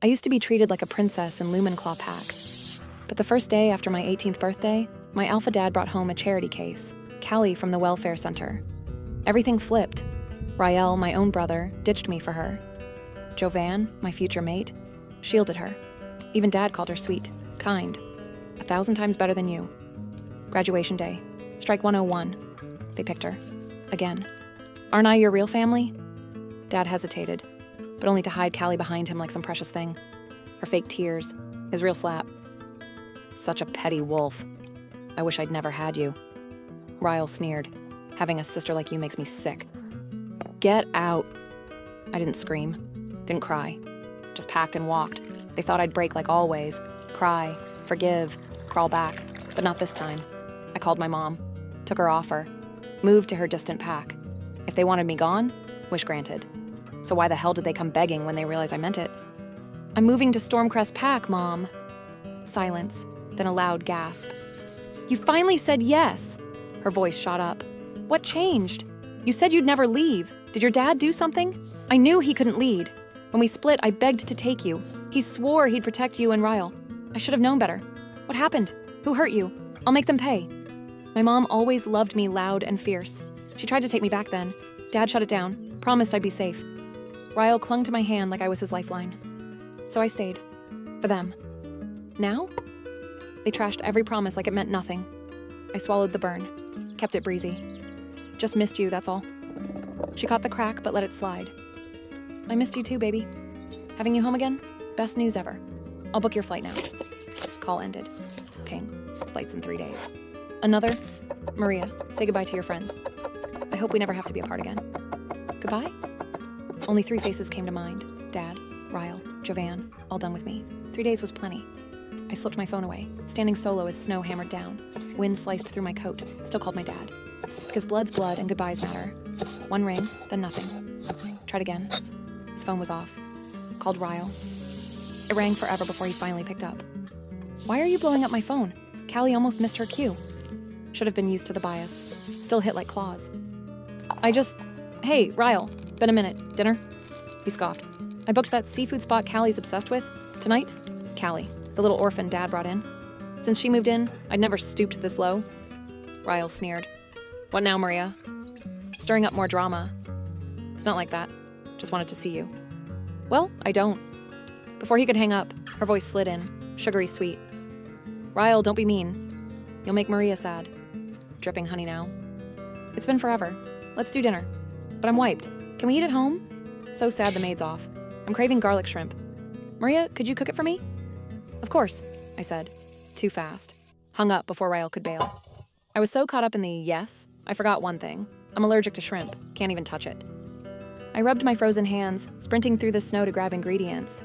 I used to be treated like a princess in Lumenclaw Pack. But the first day after my 18th birthday, my alpha dad brought home a charity case, Callie from the welfare center. Everything flipped. Ryell, my own brother, ditched me for her. Jovan, my future mate, shielded her. Even Dad called her sweet, kind, 1,000 times better than you. Graduation day, strike 101. They picked her. Again. Aren't I your real family? Dad hesitated, but only to hide Callie behind him like some precious thing. Her fake tears, his real slap. Such a petty wolf. I wish I'd never had you. Ryell sneered. Having a sister like you makes me sick. Get out. I didn't scream. Didn't cry. Just packed and walked. They thought I'd break like always. Cry, forgive, crawl back. But not this time. I called my mom. Took her offer. Moved to her distant pack. If they wanted me gone, wish granted. So why the hell did they come begging when they realized I meant it? I'm moving to Stormcrest Pack, Mom. Silence, then a loud gasp. You finally said yes. Her voice shot up. What changed? You said you'd never leave. Did your dad do something? I knew he couldn't lead. When we split, I begged to take you. He swore he'd protect you and Ryell. I should have known better. What happened? Who hurt you? I'll make them pay. My mom always loved me loud and fierce. She tried to take me back then. Dad shut it down. Promised I'd be safe. Ryell clung to my hand like I was his lifeline. So I stayed. For them. Now? They trashed every promise like it meant nothing. I swallowed the burn. Kept it breezy. Just missed you, that's all. She caught the crack but let it slide. I missed you too, baby. Having you home again? Best news ever. I'll book your flight now. Call ended. Ping. Flight's in 3 days. Another? Maria, say goodbye to your friends. I hope we never have to be apart again. Goodbye? Only 3 faces came to mind. Dad, Ryell, Jovan, all done with me. 3 days was plenty. I slipped my phone away, standing solo as snow hammered down. Wind sliced through my coat, still called my dad. Because blood's blood and goodbyes matter. 1 ring, then nothing. Tried again. His phone was off. Called Ryell. It rang forever before he finally picked up. Why are you blowing up my phone? Callie almost missed her cue. Should have been used to the bias. Still hit like claws. Hey, Ryell, been a minute. Dinner? He scoffed. I booked that seafood spot Callie's obsessed with. Tonight? Callie, the little orphan Dad brought in. Since she moved in, I'd never stooped this low. Ryell sneered. What now, Maria? Stirring up more drama. It's not like that. Just wanted to see you. Well, I don't. Before he could hang up, her voice slid in, sugary sweet. Ryell, don't be mean. You'll make Maria sad. Dripping honey now. It's been forever. Let's do dinner. But I'm wiped. Can we eat at home? So sad the maid's off. I'm craving garlic shrimp. Maria, could you cook it for me? Of course, I said. Too fast. Hung up before Ryell could bail. I was so caught up in the yes, I forgot one thing. I'm allergic to shrimp. Can't even touch it. I rubbed my frozen hands, sprinting through the snow to grab ingredients.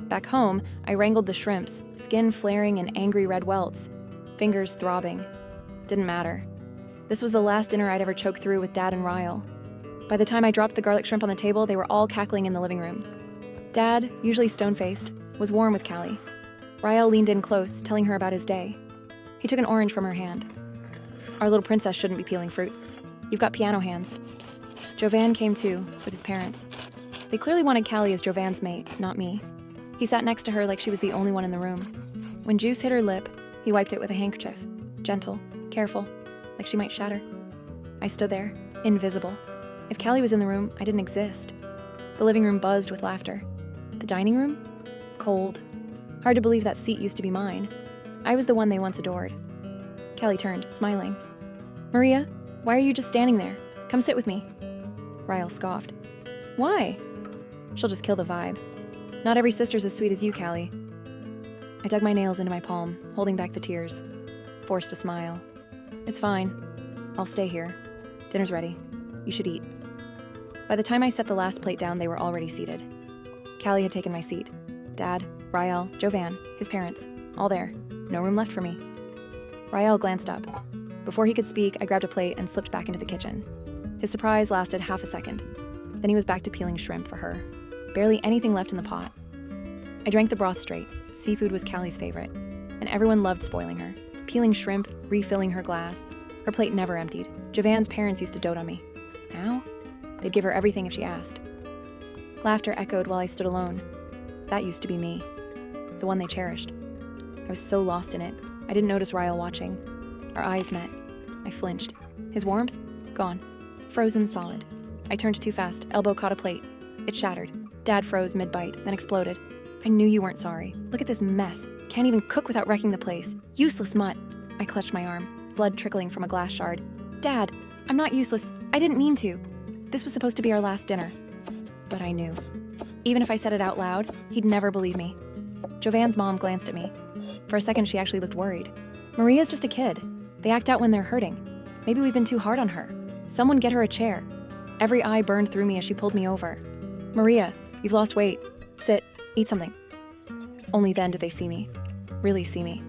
Back home, I wrangled the shrimps, skin flaring in angry red welts, fingers throbbing. Didn't matter. This was the last dinner I'd ever choke through with Dad and Ryell. By the time I dropped the garlic shrimp on the table, they were all cackling in the living room. Dad, usually stone-faced, was warm with Callie. Ryell leaned in close, telling her about his day. He took an orange from her hand. Our little princess shouldn't be peeling fruit. You've got piano hands. Jovan came too, with his parents. They clearly wanted Callie as Jovan's mate, not me. He sat next to her like she was the only one in the room. When juice hit her lip, he wiped it with a handkerchief. Gentle, careful, like she might shatter. I stood there, invisible. If Callie was in the room, I didn't exist. The living room buzzed with laughter. The dining room? Cold. Hard to believe that seat used to be mine. I was the one they once adored. Callie turned, smiling. Maria, why are you just standing there? Come sit with me. Ryell scoffed. Why? She'll just kill the vibe. Not every sister's as sweet as you, Callie. I dug my nails into my palm, holding back the tears. Forced a smile. It's fine. I'll stay here. Dinner's ready. You should eat. By the time I set the last plate down, they were already seated. Callie had taken my seat. Dad, Ryell, Jovan, his parents, all there. No room left for me. Ryell glanced up. Before he could speak, I grabbed a plate and slipped back into the kitchen. His surprise lasted half a second. Then he was back to peeling shrimp for her. Barely anything left in the pot. I drank the broth straight. Seafood was Callie's favorite. And everyone loved spoiling her. Peeling shrimp, refilling her glass. Her plate never emptied. Jovan's parents used to dote on me. Now, they'd give her everything if she asked. Laughter echoed while I stood alone. That used to be me. The one they cherished. I was so lost in it, I didn't notice Ryell watching. Our eyes met. I flinched. His warmth? Gone. Frozen solid. I turned too fast, elbow caught a plate. It shattered. Dad froze mid-bite, then exploded. I knew you weren't sorry. Look at this mess. Can't even cook without wrecking the place. Useless mutt. I clutched my arm, blood trickling from a glass shard. Dad, I'm not useless. I didn't mean to. This was supposed to be our last dinner. But I knew. Even if I said it out loud, he'd never believe me. Jovan's mom glanced at me. For a second, she actually looked worried. Maria's just a kid. They act out when they're hurting. Maybe we've been too hard on her. Someone get her a chair. Every eye burned through me as she pulled me over. Maria, you've lost weight. Sit, eat something. Only then did they see me. Really see me.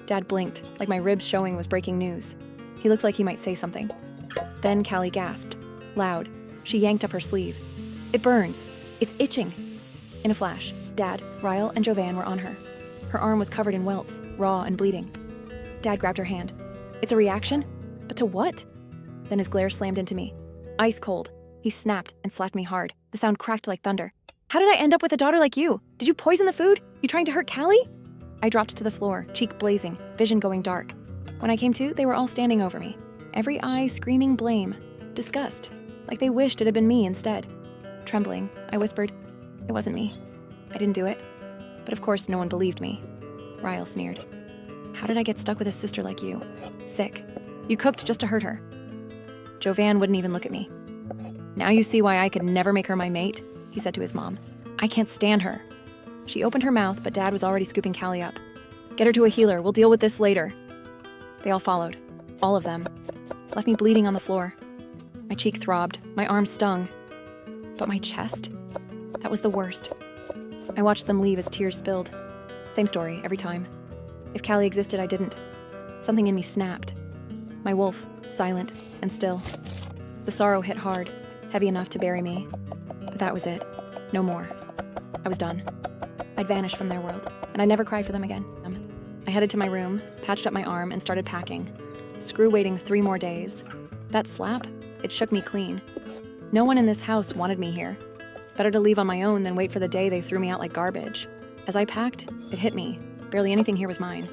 Dad blinked, like my ribs showing was breaking news. He looked like he might say something. Then Callie gasped. Loud. She yanked up her sleeve. It burns. It's itching. In a flash, Dad, Ryell, and Jovan were on her. Her arm was covered in welts, raw and bleeding. Dad grabbed her hand. It's a reaction? But to what? Then his glare slammed into me. Ice cold. He snapped and slapped me hard. The sound cracked like thunder. How did I end up with a daughter like you? Did you poison the food? You trying to hurt Callie? I dropped to the floor, cheek blazing, vision going dark. When I came to, they were all standing over me. Every eye screaming blame, disgust, like they wished it had been me instead. Trembling, I whispered, it wasn't me. I didn't do it. But of course, no one believed me. Ryell sneered. How did I get stuck with a sister like you? Sick. You cooked just to hurt her. Jovan wouldn't even look at me. Now you see why I could never make her my mate, he said to his mom. I can't stand her. She opened her mouth, but Dad was already scooping Callie up. Get her to a healer. We'll deal with this later. They all followed. All of them. Left me bleeding on the floor. My cheek throbbed. My arm stung. But my chest? That was the worst. I watched them leave as tears spilled. Same story, every time. If Callie existed, I didn't. Something in me snapped. My wolf, silent and still. The sorrow hit hard, heavy enough to bury me. But that was it. No more. I was done. I'd vanished from their world, and I'd never cry for them again. I headed to my room, patched up my arm, and started packing. Screw waiting 3 more days. That slap, it shook me clean. No one in this house wanted me here. Better to leave on my own than wait for the day they threw me out like garbage. As I packed, it hit me. Barely anything here was mine.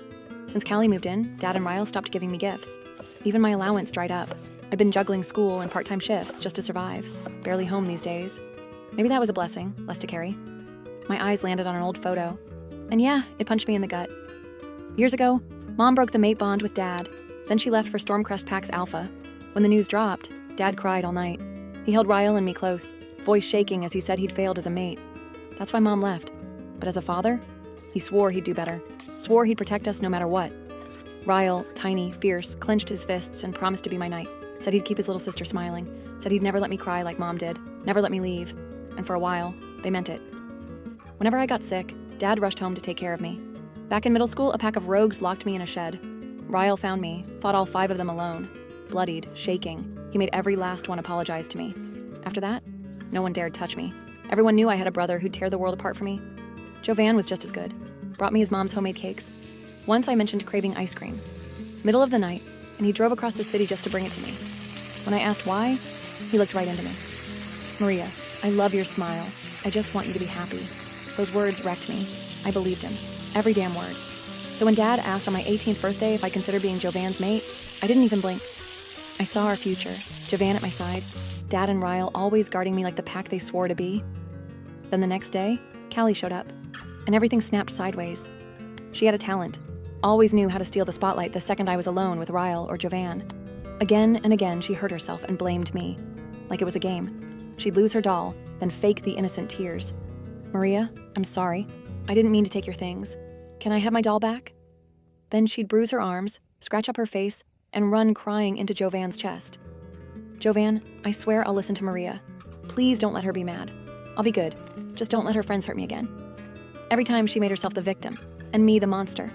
Since Callie moved in, Dad and Ryell stopped giving me gifts. Even my allowance dried up. I've been juggling school and part-time shifts just to survive. Barely home these days. Maybe that was a blessing, less to carry. My eyes landed on an old photo. And yeah, it punched me in the gut. Years ago, Mom broke the mate bond with Dad. Then she left for Stormcrest Pack's Alpha. When the news dropped, Dad cried all night. He held Ryell and me close, voice shaking as he said he'd failed as a mate. That's why Mom left. But as a father, he swore he'd do better. Swore he'd protect us no matter what. Ryell, tiny, fierce, clenched his fists and promised to be my knight. Said he'd keep his little sister smiling. Said he'd never let me cry like Mom did. Never let me leave. And for a while, they meant it. Whenever I got sick, Dad rushed home to take care of me. Back in middle school, a pack of rogues locked me in a shed. Ryell found me, fought all 5 of them alone. Bloodied, shaking. He made every last one apologize to me. After that, no one dared touch me. Everyone knew I had a brother who'd tear the world apart for me. Jovan was just as good. Brought me his mom's homemade cakes. Once I mentioned craving ice cream. Middle of the night, and he drove across the city just to bring it to me. When I asked why, he looked right into me. Maria, I love your smile. I just want you to be happy. Those words wrecked me. I believed him. Every damn word. So when Dad asked on my 18th birthday if I considered being Jovan's mate, I didn't even blink. I saw our future. Jovan at my side. Dad and Ryell always guarding me like the pack they swore to be. Then the next day, Callie showed up. And everything snapped sideways. She had a talent. Always knew how to steal the spotlight the second I was alone with Ryell or Jovan. Again and again, she hurt herself and blamed me. Like it was a game. She'd lose her doll, then fake the innocent tears. Maria, I'm sorry. I didn't mean to take your things. Can I have my doll back? Then she'd bruise her arms, scratch up her face, and run crying into Jovan's chest. Jovan, I swear I'll listen to Maria. Please don't let her be mad. I'll be good. Just don't let her friends hurt me again. Every time she made herself the victim, and me the monster.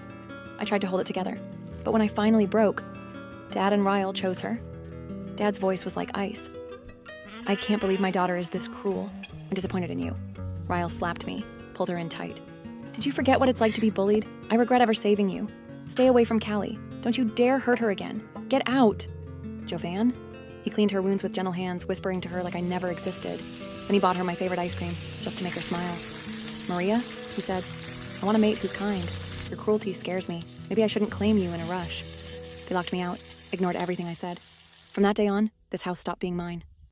I tried to hold it together. But when I finally broke, Dad and Ryell chose her. Dad's voice was like ice. I can't believe my daughter is this cruel. I'm disappointed in you. Ryell slapped me, pulled her in tight. Did you forget what it's like to be bullied? I regret ever saving you. Stay away from Callie. Don't you dare hurt her again. Get out. Jovan? He cleaned her wounds with gentle hands, whispering to her like I never existed. Then he bought her my favorite ice cream, just to make her smile. Maria? He said, "I want a mate who's kind. Your cruelty scares me. Maybe I shouldn't claim you in a rush." They locked me out, ignored everything I said. From that day on, this house stopped being mine.